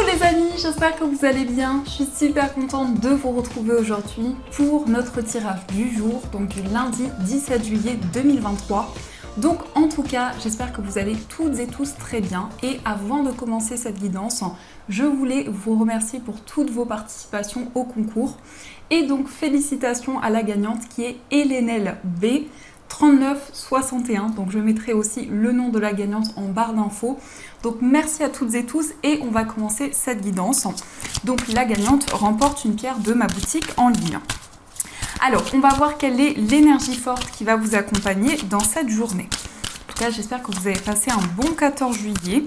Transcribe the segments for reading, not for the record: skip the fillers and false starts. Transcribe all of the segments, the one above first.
Coucou les amis, j'espère que vous allez bien. Je suis super contente de vous retrouver aujourd'hui pour notre tirage du jour, donc du lundi 17 juillet 2023. Donc en tout cas, j'espère que vous allez toutes et tous très bien. Et avant de commencer cette guidance, je voulais vous remercier pour toutes vos participations au concours. Et donc félicitations à la gagnante qui est Hélénelle B. 3961, donc je mettrai aussi le nom de la gagnante en barre d'infos. Donc merci à toutes et tous et on va commencer cette guidance. Donc la gagnante remporte une pierre de ma boutique en ligne. Alors on va voir quelle est l'énergie forte qui va vous accompagner dans cette journée. En tout cas j'espère que vous avez passé un bon 14 juillet,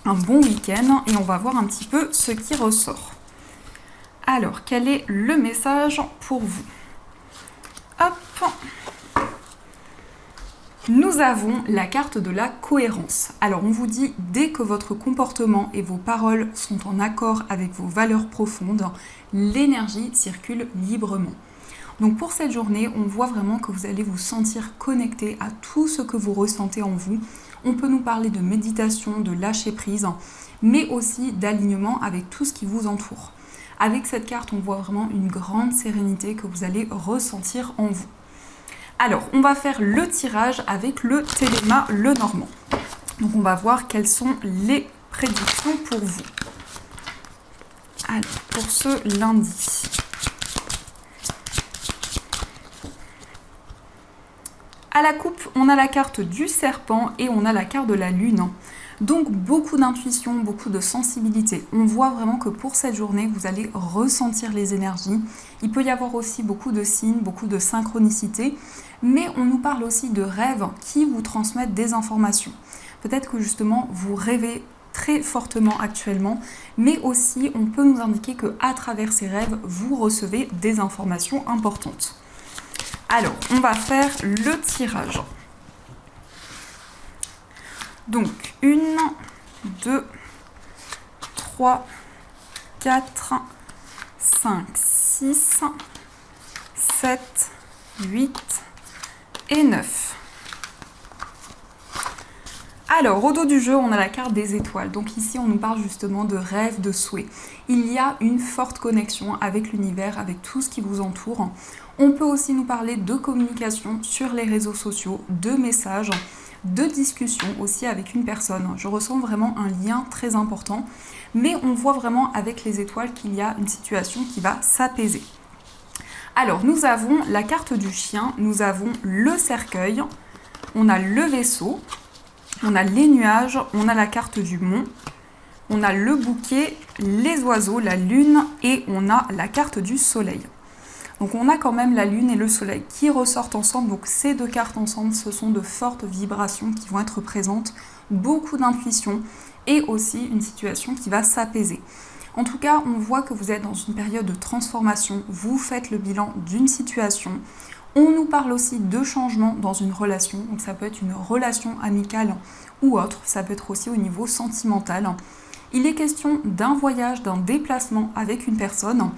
un bon week-end et on va voir un petit peu ce qui ressort. Alors quel est le message pour vous? Hop. Nous avons la carte de la cohérence. Alors on vous dit, dès que votre comportement et vos paroles sont en accord avec vos valeurs profondes, l'énergie circule librement. Donc pour cette journée, on voit vraiment que vous allez vous sentir connecté à tout ce que vous ressentez en vous. On peut nous parler de méditation, de lâcher prise, mais aussi d'alignement avec tout ce qui vous entoure. Avec cette carte, on voit vraiment une grande sérénité que vous allez ressentir en vous. Alors, on va faire le tirage avec le Téléma Lenormand. Donc, on va voir quelles sont les prédictions pour vous. Alors, pour ce lundi. À la coupe, on a la carte du serpent et on a la carte de la lune. Donc, beaucoup d'intuition, beaucoup de sensibilité. On voit vraiment que pour cette journée, vous allez ressentir les énergies. Il peut y avoir aussi beaucoup de signes, beaucoup de synchronicité. Mais on nous parle aussi de rêves qui vous transmettent des informations. Peut-être que justement, vous rêvez très fortement actuellement, mais aussi on peut nous indiquer qu'à travers ces rêves, vous recevez des informations importantes. Alors, on va faire le tirage. Donc, 1, 2, 3, 4, 5, 6, 7, 8 et 9. Alors, au dos du jeu, on a la carte des étoiles. Donc ici, on nous parle justement de rêves, de souhaits. Il y a une forte connexion avec l'univers, avec tout ce qui vous entoure. On peut aussi nous parler de communication sur les réseaux sociaux, de messages, de discussions aussi avec une personne. Je ressens vraiment un lien très important, mais on voit vraiment avec les étoiles qu'il y a une situation qui va s'apaiser. Alors, nous avons la carte du chien, nous avons le cercueil, on a le vaisseau, on a les nuages, on a la carte du mont, on a le bouquet, les oiseaux, la lune et on a la carte du soleil. Donc on a quand même la lune et le soleil qui ressortent ensemble. Donc ces deux cartes ensemble, ce sont de fortes vibrations qui vont être présentes, beaucoup d'intuition et aussi une situation qui va s'apaiser. En tout cas, on voit que vous êtes dans une période de transformation, vous faites le bilan d'une situation. On nous parle aussi de changement dans une relation, donc ça peut être une relation amicale ou autre, ça peut être aussi au niveau sentimental. Il est question d'un voyage, d'un déplacement avec une personne,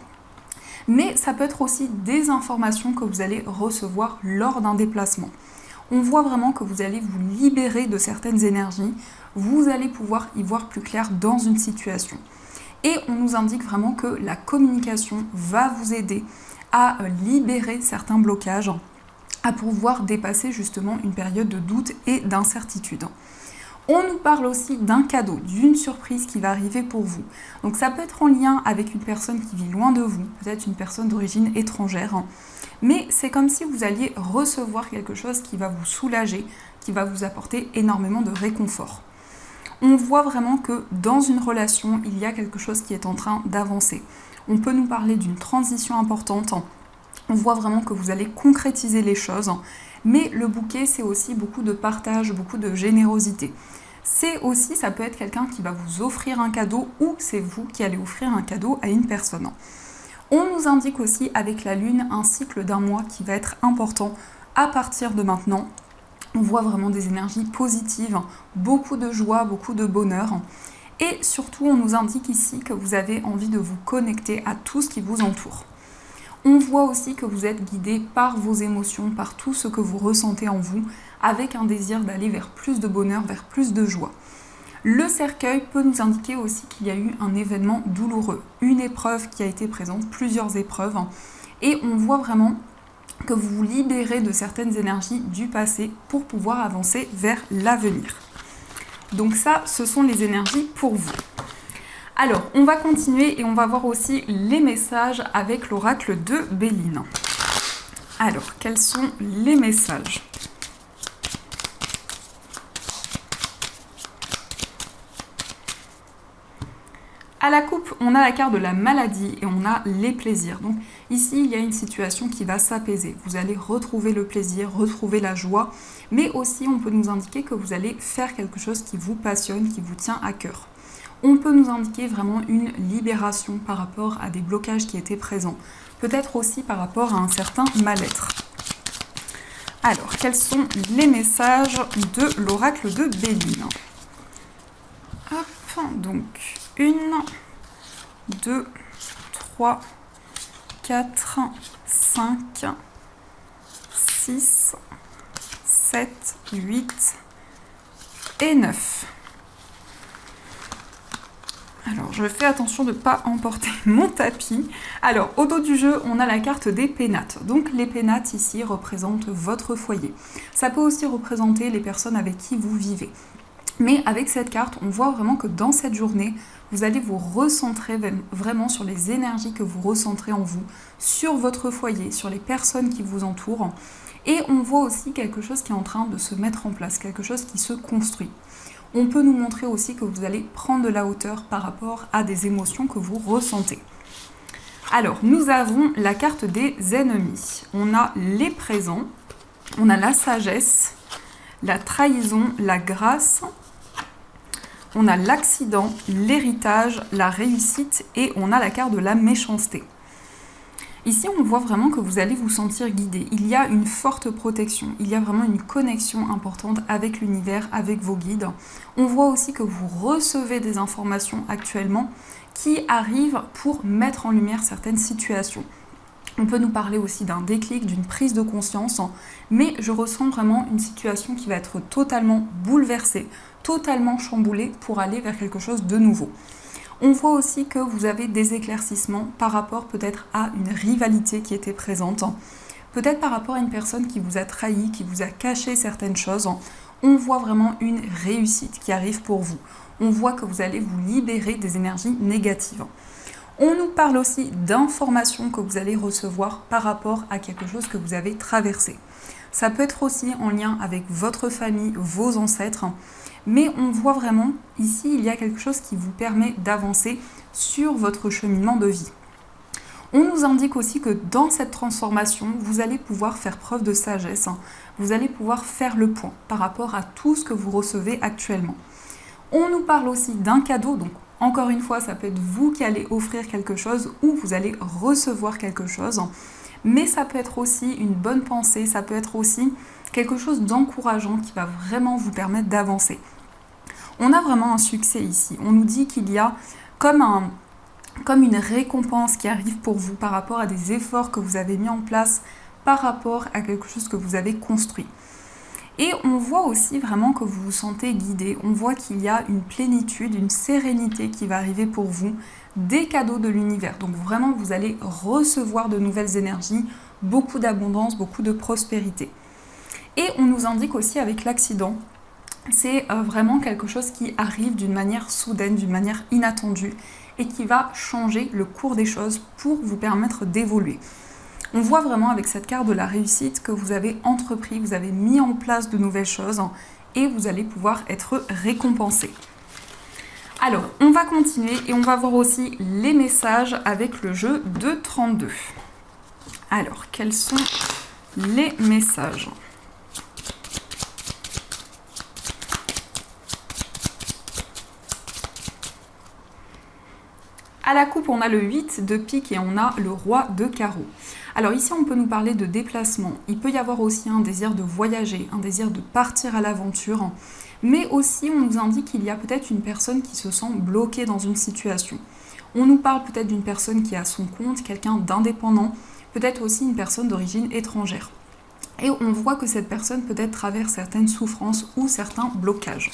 mais ça peut être aussi des informations que vous allez recevoir lors d'un déplacement. On voit vraiment que vous allez vous libérer de certaines énergies, vous allez pouvoir y voir plus clair dans une situation. Et on nous indique vraiment que la communication va vous aider à libérer certains blocages, à pouvoir dépasser justement une période de doute et d'incertitude. On nous parle aussi d'un cadeau, d'une surprise qui va arriver pour vous. Donc ça peut être en lien avec une personne qui vit loin de vous, peut-être une personne d'origine étrangère, mais c'est comme si vous alliez recevoir quelque chose qui va vous soulager, qui va vous apporter énormément de réconfort. On voit vraiment que dans une relation, il y a quelque chose qui est en train d'avancer. On peut nous parler d'une transition importante. On voit vraiment que vous allez concrétiser les choses. Mais le bouquet, c'est aussi beaucoup de partage, beaucoup de générosité. C'est aussi, ça peut être quelqu'un qui va vous offrir un cadeau ou c'est vous qui allez offrir un cadeau à une personne. On nous indique aussi avec la lune un cycle d'un mois qui va être important à partir de maintenant. On voit vraiment des énergies positives, beaucoup de joie, beaucoup de bonheur. Et surtout, on nous indique ici que vous avez envie de vous connecter à tout ce qui vous entoure. On voit aussi que vous êtes guidé par vos émotions, par tout ce que vous ressentez en vous, avec un désir d'aller vers plus de bonheur, vers plus de joie. Le cercueil peut nous indiquer aussi qu'il y a eu un événement douloureux, une épreuve qui a été présente, plusieurs épreuves, et on voit vraiment que vous vous libérez de certaines énergies du passé pour pouvoir avancer vers l'avenir. Donc ça, ce sont les énergies pour vous. Alors, on va continuer et on va voir aussi les messages avec l'oracle de Béline. Alors, quels sont les messages ? À la coupe, on a la carte de la maladie et on a les plaisirs. Donc ici, il y a une situation qui va s'apaiser. Vous allez retrouver le plaisir, retrouver la joie, mais aussi on peut nous indiquer que vous allez faire quelque chose qui vous passionne, qui vous tient à cœur. On peut nous indiquer vraiment une libération par rapport à des blocages qui étaient présents. Peut-être aussi par rapport à un certain mal-être. Alors, quels sont les messages de l'oracle de Béline ? Hop, donc 1, 2, 3, 4, 5, 6, 7, 8 et 9. Alors, je fais attention de ne pas emporter mon tapis. Alors, au dos du jeu, on a la carte des pénates. Donc, les pénates, ici, représentent votre foyer. Ça peut aussi représenter les personnes avec qui vous vivez. Mais avec cette carte, on voit vraiment que dans cette journée, vous allez vous recentrer vraiment sur les énergies que vous recentrez en vous, sur votre foyer, sur les personnes qui vous entourent. Et on voit aussi quelque chose qui est en train de se mettre en place, quelque chose qui se construit. On peut nous montrer aussi que vous allez prendre de la hauteur par rapport à des émotions que vous ressentez. Alors, nous avons la carte des ennemis. On a les présents, on a la sagesse, la trahison, la grâce, on a l'accident, l'héritage, la réussite et on a la carte de la méchanceté. Ici, on voit vraiment que vous allez vous sentir guidé. Il y a une forte protection, il y a vraiment une connexion importante avec l'univers, avec vos guides. On voit aussi que vous recevez des informations actuellement qui arrivent pour mettre en lumière certaines situations. On peut nous parler aussi d'un déclic, d'une prise de conscience, mais je ressens vraiment une situation qui va être totalement bouleversée, totalement chamboulée pour aller vers quelque chose de nouveau. On voit aussi que vous avez des éclaircissements par rapport peut-être à une rivalité qui était présente, peut-être par rapport à une personne qui vous a trahi, qui vous a caché certaines choses. On voit vraiment une réussite qui arrive pour vous. On voit que vous allez vous libérer des énergies négatives. On nous parle aussi d'informations que vous allez recevoir par rapport à quelque chose que vous avez traversé. Ça peut être aussi en lien avec votre famille, vos ancêtres, mais on voit vraiment, ici, il y a quelque chose qui vous permet d'avancer sur votre cheminement de vie. On nous indique aussi que dans cette transformation, vous allez pouvoir faire preuve de sagesse, vous allez pouvoir faire le point par rapport à tout ce que vous recevez actuellement. On nous parle aussi d'un cadeau, donc encore une fois, ça peut être vous qui allez offrir quelque chose ou vous allez recevoir quelque chose, mais ça peut être aussi une bonne pensée, ça peut être aussi quelque chose d'encourageant qui va vraiment vous permettre d'avancer. On a vraiment un succès ici. On nous dit qu'il y a comme une récompense qui arrive pour vous par rapport à des efforts que vous avez mis en place, par rapport à quelque chose que vous avez construit. Et on voit aussi vraiment que vous vous sentez guidé. On voit qu'il y a une plénitude, une sérénité qui va arriver pour vous, des cadeaux de l'univers. Donc vraiment, vous allez recevoir de nouvelles énergies, beaucoup d'abondance, beaucoup de prospérité. Et on nous indique aussi avec l'accident, c'est vraiment quelque chose qui arrive d'une manière soudaine, d'une manière inattendue et qui va changer le cours des choses pour vous permettre d'évoluer. On voit vraiment avec cette carte de la réussite que vous avez entrepris, vous avez mis en place de nouvelles choses et vous allez pouvoir être récompensé. Alors, on va continuer et on va voir aussi les messages avec le jeu de 32. Alors, quels sont les messages ? À la coupe, on a le 8 de pique et on a le roi de carreau. Alors ici, on peut nous parler de déplacement. Il peut y avoir aussi un désir de voyager, un désir de partir à l'aventure. Mais aussi, on nous indique qu'il y a peut-être une personne qui se sent bloquée dans une situation. On nous parle peut-être d'une personne qui est à son compte, quelqu'un d'indépendant, peut-être aussi une personne d'origine étrangère. Et on voit que cette personne peut-être traverse certaines souffrances ou certains blocages.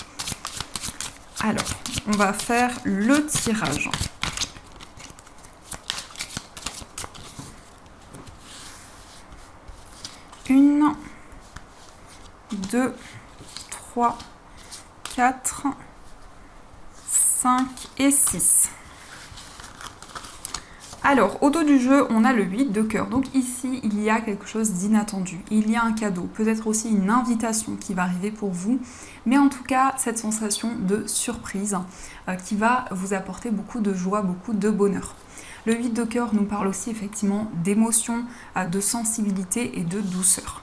Alors, on va faire le tirage. Une, 2, 3, 4, 5 et 6. Alors, au dos du jeu, on a le 8 de cœur. Donc ici, il y a quelque chose d'inattendu. Il y a un cadeau, peut-être aussi une invitation qui va arriver pour vous. Mais en tout cas, cette sensation de surprise qui va vous apporter beaucoup de joie, beaucoup de bonheur. Le 8 de cœur nous parle aussi effectivement d'émotion, de sensibilité et de douceur.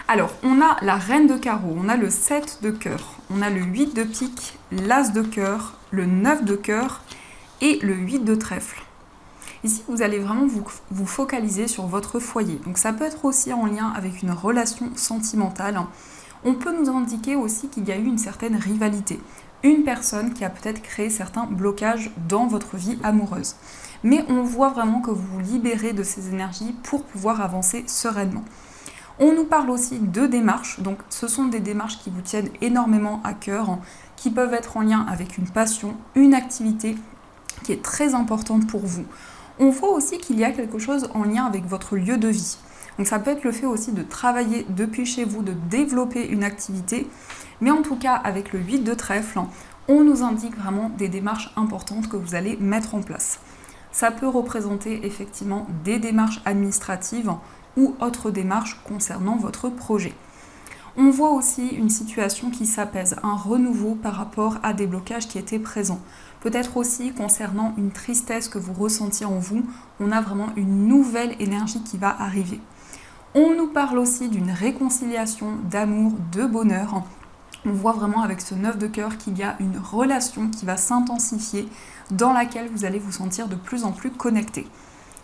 Alors, on a la reine de carreau, on a le 7 de cœur, on a le 8 de pique, l'as de cœur, le 9 de cœur et le 8 de trèfle. Ici, vous allez vraiment vous focaliser sur votre foyer. Donc ça peut être aussi en lien avec une relation sentimentale. On peut nous indiquer aussi qu'il y a eu une certaine rivalité. Une personne qui a peut-être créé certains blocages dans votre vie amoureuse. Mais on voit vraiment que vous vous libérez de ces énergies pour pouvoir avancer sereinement. On nous parle aussi de démarches. Donc ce sont des démarches qui vous tiennent énormément à cœur, qui peuvent être en lien avec une passion, une activité qui est très importante pour vous. On voit aussi qu'il y a quelque chose en lien avec votre lieu de vie. Donc ça peut être le fait aussi de travailler depuis chez vous, de développer une activité. Mais en tout cas, avec le 8 de trèfle, on nous indique vraiment des démarches importantes que vous allez mettre en place. Ça peut représenter effectivement des démarches administratives ou autres démarches concernant votre projet. On voit aussi une situation qui s'apaise, un renouveau par rapport à des blocages qui étaient présents. Peut-être aussi concernant une tristesse que vous ressentiez en vous, on a vraiment une nouvelle énergie qui va arriver. On nous parle aussi d'une réconciliation, d'amour, de bonheur. On voit vraiment avec ce 9 de cœur qu'il y a une relation qui va s'intensifier, dans laquelle vous allez vous sentir de plus en plus connecté.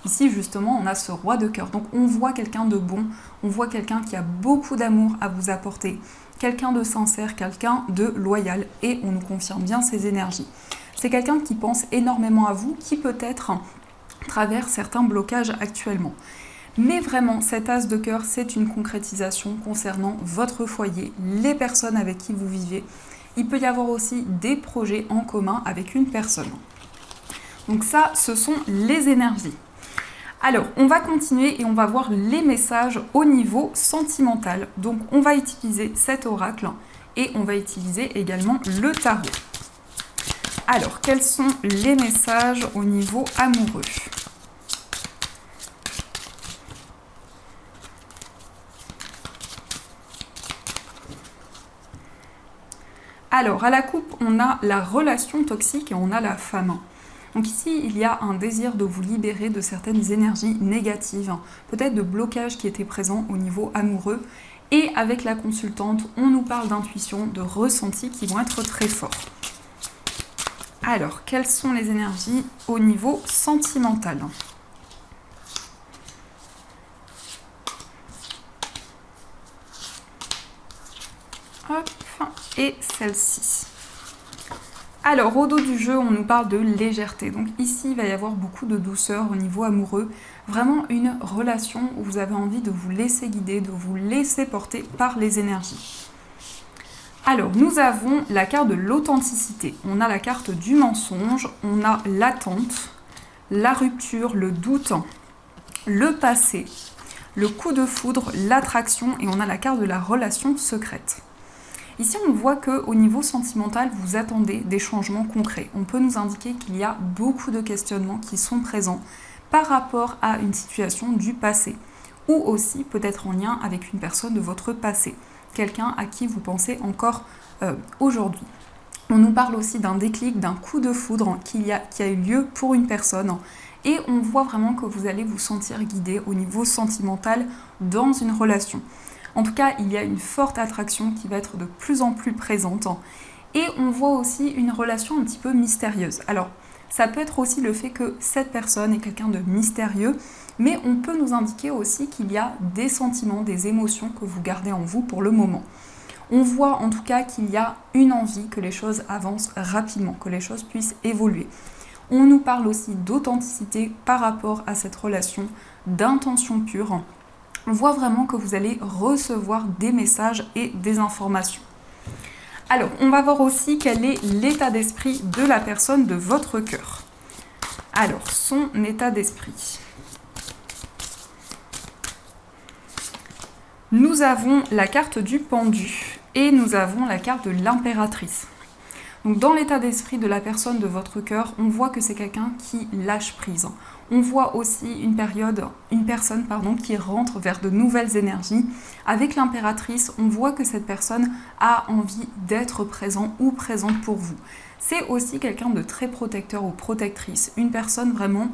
Ici, justement, on a ce roi de cœur. Donc, on voit quelqu'un de bon, on voit quelqu'un qui a beaucoup d'amour à vous apporter, quelqu'un de sincère, quelqu'un de loyal, et on nous confirme bien ses énergies. C'est quelqu'un qui pense énormément à vous, qui peut-être traverse certains blocages actuellement. Mais vraiment, cet as de cœur, c'est une concrétisation concernant votre foyer, les personnes avec qui vous vivez. Il peut y avoir aussi des projets en commun avec une personne. Donc ça, ce sont les énergies. Alors, on va continuer et on va voir les messages au niveau sentimental. Donc, on va utiliser cet oracle et on va utiliser également le tarot. Alors, quels sont les messages au niveau amoureux ? Alors, à la coupe, on a la relation toxique et on a la femme. Donc ici, il y a un désir de vous libérer de certaines énergies négatives, peut-être de blocages qui étaient présents au niveau amoureux. Et avec la consultante, on nous parle d'intuition, de ressentis qui vont être très forts. Alors, quelles sont les énergies au niveau sentimental ? Hop, et celle-ci. Alors, au dos du jeu, on nous parle de légèreté. Donc ici, il va y avoir beaucoup de douceur au niveau amoureux. Vraiment une relation où vous avez envie de vous laisser guider, de vous laisser porter par les énergies. Alors, nous avons la carte de l'authenticité. On a la carte du mensonge, on a l'attente, la rupture, le doute, le passé, le coup de foudre, l'attraction et on a la carte de la relation secrète. Ici, on voit qu'au niveau sentimental, vous attendez des changements concrets. On peut nous indiquer qu'il y a beaucoup de questionnements qui sont présents par rapport à une situation du passé ou aussi peut-être en lien avec une personne de votre passé, quelqu'un à qui vous pensez encore aujourd'hui. On nous parle aussi d'un déclic, d'un coup de foudre qui a eu lieu pour une personne et on voit vraiment que vous allez vous sentir guidé au niveau sentimental dans une relation. En tout cas, il y a une forte attraction qui va être de plus en plus présente. Et on voit aussi une relation un petit peu mystérieuse. Alors, ça peut être aussi le fait que cette personne est quelqu'un de mystérieux, mais on peut nous indiquer aussi qu'il y a des sentiments, des émotions que vous gardez en vous pour le moment. On voit en tout cas qu'il y a une envie que les choses avancent rapidement, que les choses puissent évoluer. On nous parle aussi d'authenticité par rapport à cette relation, d'intention pure. On voit vraiment que vous allez recevoir des messages et des informations. Alors, on va voir aussi quel est l'état d'esprit de la personne de votre cœur. Alors, son état d'esprit. Nous avons la carte du pendu et nous avons la carte de l'impératrice. Donc dans l'état d'esprit de la personne de votre cœur, on voit que c'est quelqu'un qui lâche prise. On voit aussi une personne qui rentre vers de nouvelles énergies. Avec l'impératrice, on voit que cette personne a envie d'être présent ou présente pour vous. C'est aussi quelqu'un de très protecteur ou protectrice, une personne vraiment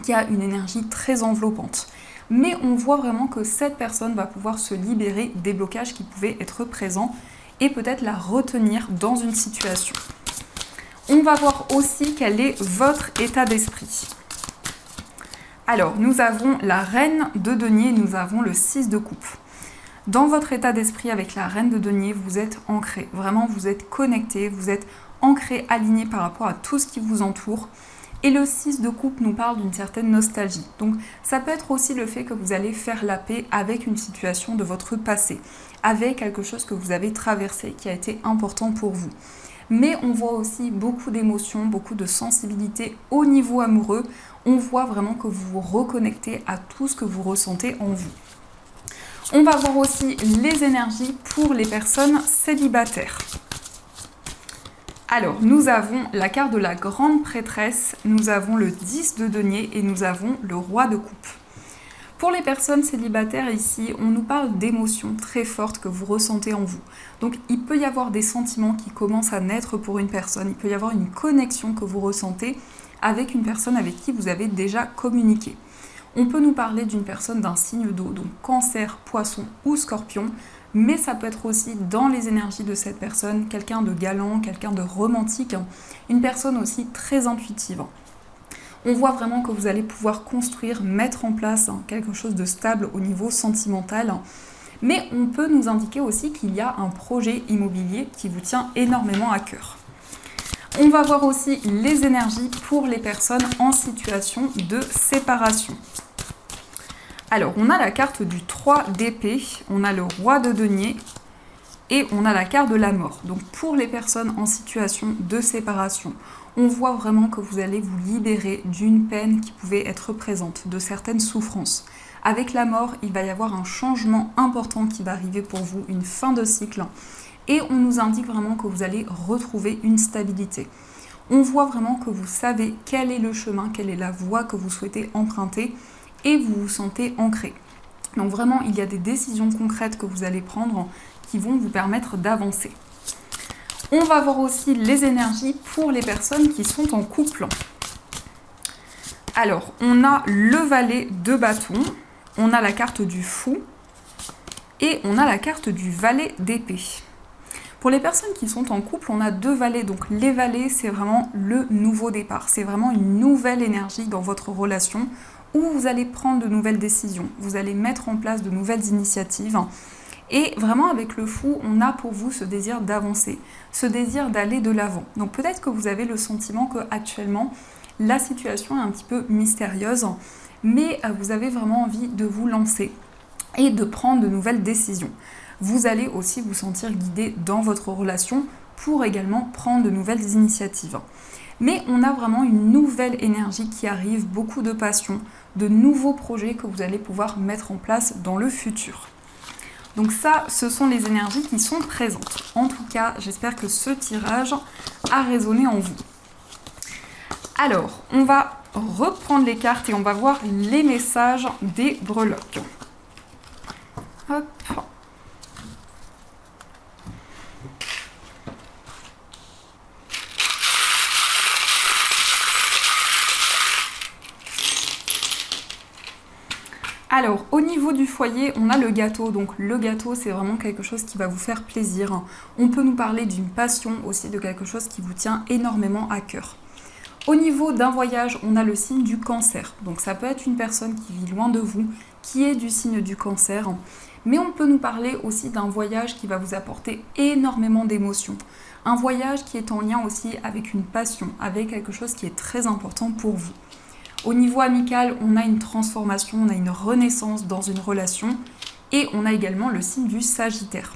qui a une énergie très enveloppante. Mais on voit vraiment que cette personne va pouvoir se libérer des blocages qui pouvaient être présents et peut-être la retenir dans une situation. On va voir aussi quel est votre état d'esprit. Alors, nous avons la reine de denier, nous avons le 6 de coupe. Dans votre état d'esprit avec la reine de denier, vous êtes ancré. Vraiment, vous êtes connecté, vous êtes ancré, aligné par rapport à tout ce qui vous entoure. Et le 6 de coupe nous parle d'une certaine nostalgie. Donc ça peut être aussi le fait que vous allez faire la paix avec une situation de votre passé, avec quelque chose que vous avez traversé qui a été important pour vous. Mais on voit aussi beaucoup d'émotions, beaucoup de sensibilité au niveau amoureux. On voit vraiment que vous vous reconnectez à tout ce que vous ressentez en vous. On va voir aussi les énergies pour les personnes célibataires. Alors, nous avons la carte de la grande prêtresse, nous avons le 10 de denier et nous avons le roi de coupe. Pour les personnes célibataires ici, on nous parle d'émotions très fortes que vous ressentez en vous. Donc, il peut y avoir des sentiments qui commencent à naître pour une personne, il peut y avoir une connexion que vous ressentez avec une personne avec qui vous avez déjà communiqué. On peut nous parler d'une personne d'un signe d'eau, donc cancer, poisson ou scorpion, mais ça peut être aussi dans les énergies de cette personne, quelqu'un de galant, quelqu'un de romantique, une personne aussi très intuitive. On voit vraiment que vous allez pouvoir construire, mettre en place quelque chose de stable au niveau sentimental, mais on peut nous indiquer aussi qu'il y a un projet immobilier qui vous tient énormément à cœur. On va voir aussi les énergies pour les personnes en situation de séparation. Alors, on a la carte du 3 d'épée, on a le roi de denier et on a la carte de la mort. Donc, pour les personnes en situation de séparation, on voit vraiment que vous allez vous libérer d'une peine qui pouvait être présente, de certaines souffrances. Avec la mort, il va y avoir un changement important qui va arriver pour vous, une fin de cycle. Et on nous indique vraiment que vous allez retrouver une stabilité. On voit vraiment que vous savez quel est le chemin, quelle est la voie que vous souhaitez emprunter et vous vous sentez ancré. Donc vraiment, il y a des décisions concrètes que vous allez prendre qui vont vous permettre d'avancer. On va voir aussi les énergies pour les personnes qui sont en couple. Alors, on a le valet de bâton, on a la carte du fou et on a la carte du valet d'épée. Pour les personnes qui sont en couple, on a deux valets. Donc les valets, c'est vraiment le nouveau départ. C'est vraiment une nouvelle énergie dans votre relation où vous allez prendre de nouvelles décisions. Vous allez mettre en place de nouvelles initiatives. Et vraiment avec le fou, on a pour vous ce désir d'avancer, ce désir d'aller de l'avant. Donc peut-être que vous avez le sentiment qu'actuellement, la situation est un petit peu mystérieuse, mais vous avez vraiment envie de vous lancer et de prendre de nouvelles décisions. Vous allez aussi vous sentir guidé dans votre relation pour également prendre de nouvelles initiatives. Mais on a vraiment une nouvelle énergie qui arrive, beaucoup de passion, de nouveaux projets que vous allez pouvoir mettre en place dans le futur. Donc ça, ce sont les énergies qui sont présentes. En tout cas, j'espère que ce tirage a résonné en vous. Alors, on va reprendre les cartes et on va voir les messages des breloques. Hop. Alors, au niveau du foyer, on a le gâteau. Donc, le gâteau, c'est vraiment quelque chose qui va vous faire plaisir. On peut nous parler d'une passion aussi, de quelque chose qui vous tient énormément à cœur. Au niveau d'un voyage, on a le signe du cancer. Donc, ça peut être une personne qui vit loin de vous, qui est du signe du cancer. Mais on peut nous parler aussi d'un voyage qui va vous apporter énormément d'émotions. Un voyage qui est en lien aussi avec une passion, avec quelque chose qui est très important pour vous. Au niveau amical, on a une transformation, on a une renaissance dans une relation et on a également le signe du Sagittaire.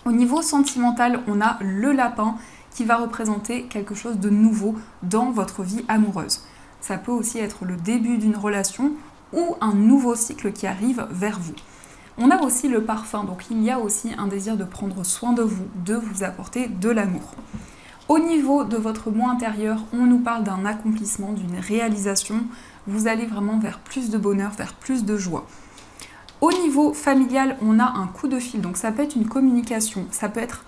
Au niveau sentimental, on a le lapin qui va représenter quelque chose de nouveau dans votre vie amoureuse. Ça peut aussi être le début d'une relation ou un nouveau cycle qui arrive vers vous. On a aussi le parfum, donc il y a aussi un désir de prendre soin de vous apporter de l'amour. Au niveau de votre moi intérieur, on nous parle d'un accomplissement, d'une réalisation. Vous allez vraiment vers plus de bonheur, vers plus de joie. Au niveau familial, on a un coup de fil, donc ça peut être une communication, ça peut être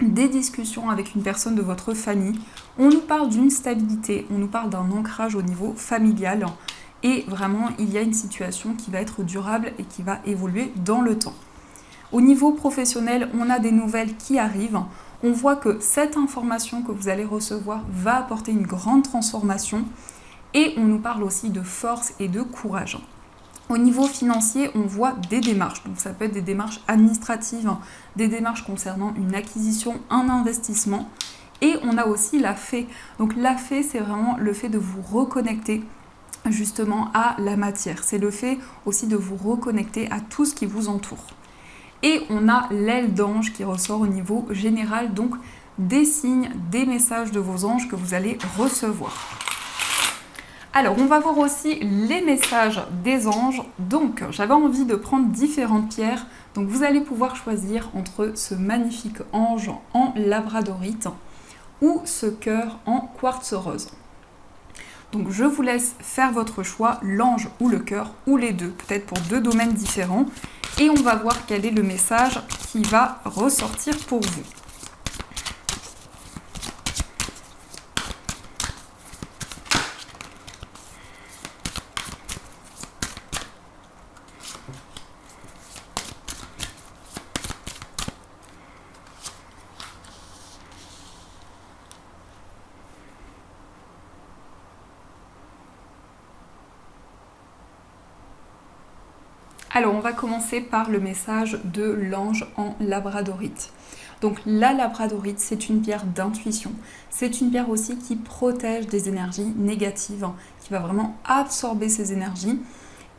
des discussions avec une personne de votre famille. On nous parle d'une stabilité, on nous parle d'un ancrage au niveau familial et vraiment il y a une situation qui va être durable et qui va évoluer dans le temps. Au niveau professionnel, on a des nouvelles qui arrivent. On voit que cette information que vous allez recevoir va apporter une grande transformation et on nous parle aussi de force et de courage. Au niveau financier, on voit des démarches, donc ça peut être des démarches administratives, des démarches concernant une acquisition, un investissement, et on a aussi la fée. Donc la fée, c'est vraiment le fait de vous reconnecter justement à la matière, c'est le fait aussi de vous reconnecter à tout ce qui vous entoure. Et on a l'aile d'ange qui ressort au niveau général, donc des signes, des messages de vos anges que vous allez recevoir. Alors, on va voir aussi les messages des anges. Donc, j'avais envie de prendre différentes pierres. Donc, vous allez pouvoir choisir entre ce magnifique ange en labradorite ou ce cœur en quartz rose. Donc, je vous laisse faire votre choix, l'ange ou le cœur, ou les deux, peut-être pour deux domaines différents. Et on va voir quel est le message qui va ressortir pour vous. Alors, on va commencer par le message de l'ange en labradorite. Donc, la labradorite, c'est une pierre d'intuition. C'est une pierre aussi qui protège des énergies négatives, qui va vraiment absorber ces énergies.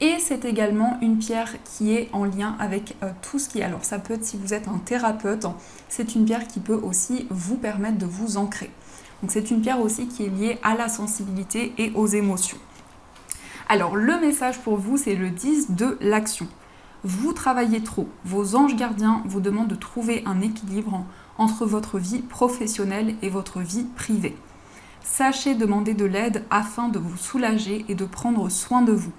Et c'est également une pierre qui est en lien avec tout ce qui est... Alors, ça peut être, si vous êtes un thérapeute, c'est une pierre qui peut aussi vous permettre de vous ancrer. Donc, c'est une pierre aussi qui est liée à la sensibilité et aux émotions. Alors, le message pour vous, c'est le 10 de l'action. Vous travaillez trop. Vos anges gardiens vous demandent de trouver un équilibre entre votre vie professionnelle et votre vie privée. Sachez demander de l'aide afin de vous soulager et de prendre soin de vous.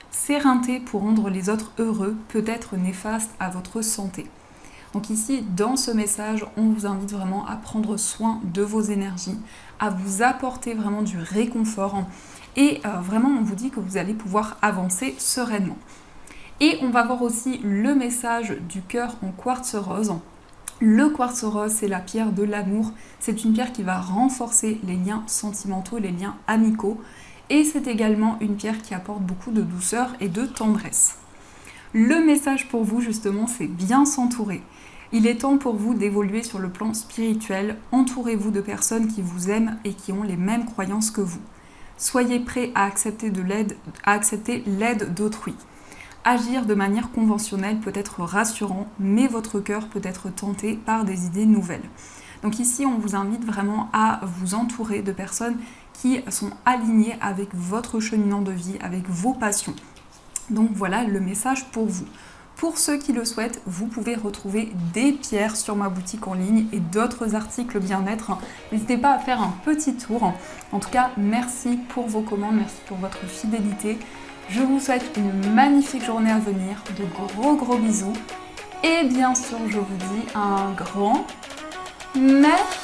S'éreinter pour rendre les autres heureux peut être néfaste à votre santé. Donc ici, dans ce message, on vous invite vraiment à prendre soin de vos énergies, à vous apporter vraiment du réconfort. Et vraiment, on vous dit que vous allez pouvoir avancer sereinement. Et on va voir aussi le message du cœur en quartz rose. Le quartz rose, c'est la pierre de l'amour. C'est une pierre qui va renforcer les liens sentimentaux, les liens amicaux. Et c'est également une pierre qui apporte beaucoup de douceur et de tendresse. Le message pour vous, justement, c'est bien s'entourer. Il est temps pour vous d'évoluer sur le plan spirituel. Entourez-vous de personnes qui vous aiment et qui ont les mêmes croyances que vous. Soyez prêt à accepter l'aide d'autrui. Agir de manière conventionnelle peut être rassurant, mais votre cœur peut être tenté par des idées nouvelles. Donc ici, on vous invite vraiment à vous entourer de personnes qui sont alignées avec votre cheminement de vie, avec vos passions. Donc voilà le message pour vous. Pour ceux qui le souhaitent, vous pouvez retrouver des pierres sur ma boutique en ligne et d'autres articles bien-être. N'hésitez pas à faire un petit tour. En tout cas, merci pour vos commandes, merci pour votre fidélité. Je vous souhaite une magnifique journée à venir, de gros bisous. Et bien sûr, je vous dis un grand merci.